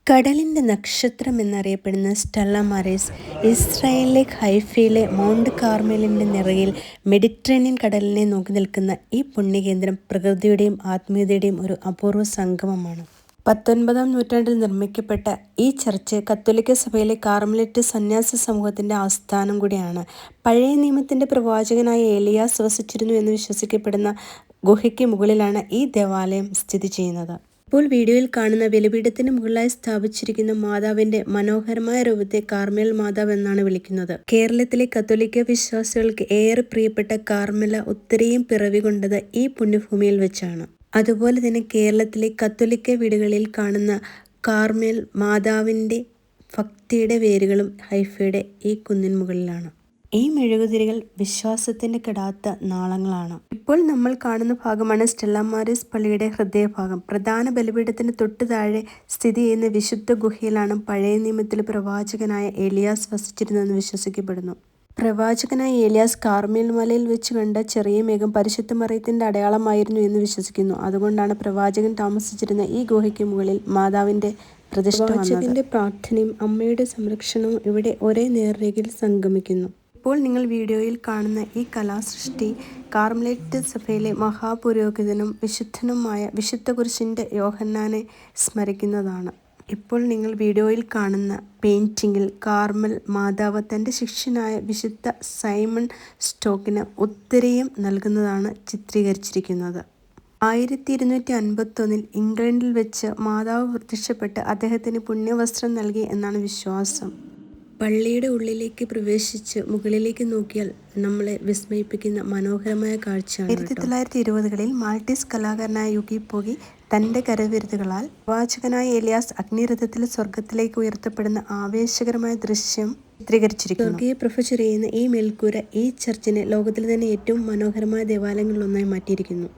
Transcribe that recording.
കടലിൻ്റെ നക്ഷത്രം എന്നറിയപ്പെടുന്ന സ്റ്റെല്ല മാരിസ് ഇസ്രായേലിലെ ഹൈഫയിലെ മൗണ്ട് കാർമലിൻ്റെ നിറയിൽ മെഡിറ്ററേനിയൻ കടലിനെ നോക്കി നിൽക്കുന്ന ഈ പുണ്യകേന്ദ്രം പ്രകൃതിയുടെയും ആത്മീയതയുടെയും ഒരു അപൂർവ സംഗമമാണ്. 19-ാം നൂറ്റാണ്ടിൽ നിർമ്മിക്കപ്പെട്ട ഈ ചർച്ച് കത്തോലിക്ക സഭയിലെ കാർമലിറ്റ് സന്യാസ സമൂഹത്തിൻ്റെ ആസ്ഥാനം കൂടിയാണ്. പഴയ നിയമത്തിൻ്റെ പ്രവാചകനായ ഏലിയാസ് വസിച്ചിരുന്നു എന്ന് വിശ്വസിക്കപ്പെടുന്ന ഗുഹയ്ക്ക് മുകളിലാണ് ഈ ദേവാലയം സ്ഥിതി ചെയ്യുന്നത്. ഇപ്പോൾ വീഡിയോയിൽ കാണുന്ന ബലിപീഠത്തിന് മുകളിലായി സ്ഥാപിച്ചിരിക്കുന്ന മാതാവിന്റെ മനോഹരമായ രൂപത്തെ കാർമേൽ മാതാവ് എന്നാണ് വിളിക്കുന്നത്. കേരളത്തിലെ കത്തോലിക്ക വിശ്വാസികൾക്ക് ഏറെ പ്രിയപ്പെട്ട കാർമല ഉത്തരയും പിറവി കൊണ്ടത് ഈ പുണ്യഭൂമിയിൽ വെച്ചാണ്. അതുപോലെ തന്നെ കേരളത്തിലെ കത്തോലിക്ക വീടുകളിൽ കാണുന്ന കാർമേൽ മാതാവിന്റെ ഭക്തിയുടെ വേരുകളും ഹൈഫയുടെ ഈ കുന്നിൻ മുകളിലാണ്. ഈ മെഴുകുതിരികൾ വിശ്വാസത്തിന്റെ കെടാത്ത നാളങ്ങളാണ്. ഇപ്പോൾ നമ്മൾ കാണുന്ന ഭാഗമാണ് സ്റ്റെല്ല മാരിസ് പള്ളിയുടെ ഹൃദയഭാഗം. പ്രധാന ബലിപീഠത്തിന് തൊട്ടു താഴെ സ്ഥിതി ചെയ്യുന്ന വിശുദ്ധ ഗുഹയിലാണ് പഴയ നിയമത്തിലെ പ്രവാചകനായ ഏലിയാസ് വസിച്ചിരുന്നതെന്ന് വിശ്വസിക്കപ്പെടുന്നു. പ്രവാചകനായ ഏലിയാസ് കാർമേൽ മലയിൽ വെച്ച് കണ്ട ചെറിയ മേഘം പരിശുദ്ധ മറിയത്തിന്റെ അടയാളമായിരുന്നു എന്ന് വിശ്വസിക്കുന്നു. അതുകൊണ്ടാണ് പ്രവാചകൻ താമസിച്ചിരുന്ന ഈ ഗുഹയ്ക്ക് മുകളിൽ മാതാവിന്റെ പ്രതിഷ്ഠ വന്നത്. പ്രവാചകന്റെ പ്രാർത്ഥനയും അമ്മയുടെ സംരക്ഷണവും ഇവിടെ ഒരേ നേർരേഖയിൽ സംഗമിക്കുന്നു. ഇപ്പോൾ നിങ്ങൾ വീഡിയോയിൽ കാണുന്ന ഈ കലാസൃഷ്ടി കാർമലൈറ്റ് സഭയിലെ മഹാപുരോഹിതനും വിശുദ്ധനുമായ വിശുദ്ധ കുരിശിൻ്റെ യോഹന്നാനെ സ്മരിക്കുന്നതാണ്. ഇപ്പോൾ നിങ്ങൾ വീഡിയോയിൽ കാണുന്ന പെയിൻറ്റിങ്ങിൽ കാർമൽ മാതാവ് തൻ്റെ ശിഷ്യനായ വിശുദ്ധ സൈമൺ സ്റ്റോക്കിന് ഉത്തരയും നൽകുന്നതാണ് ചിത്രീകരിച്ചിരിക്കുന്നത്. 1251 ഇംഗ്ലണ്ടിൽ വെച്ച് മാതാവ് പ്രത്യക്ഷപ്പെട്ട് അദ്ദേഹത്തിന് പുണ്യവസ്ത്രം നൽകി എന്നാണ് വിശ്വാസം. പള്ളിയുടെ ഉള്ളിലേക്ക് പ്രവേശിച്ച് മുകളിലേക്ക് നോക്കിയാൽ നമ്മളെ വിസ്മയിപ്പിക്കുന്ന മനോഹരമായ കാഴ്ചയാണ്. 1920-കളിൽ മാൾട്ടീസ് കലാകാരനായ യുഗി പോഗി തൻ്റെ കരവിരുതുകളാൽ പ്രവാചകനായ ഏലിയാസ് അഗ്നിരഥത്തിൽ സ്വർഗത്തിലേക്ക് ഉയർത്തപ്പെടുന്ന ആവേശകരമായ ദൃശ്യം ചിത്രീകരിച്ചിരിക്കുന്നു. സ്വർഗീയ പ്രഭ ചൊരിയുന്ന ഈ മേൽക്കൂര ഈ ചർച്ചിനെ ലോകത്തിലെ തന്നെ ഏറ്റവും മനോഹരമായ ദേവാലയങ്ങളിലൊന്നായി മാറ്റിയിരിക്കുന്നു.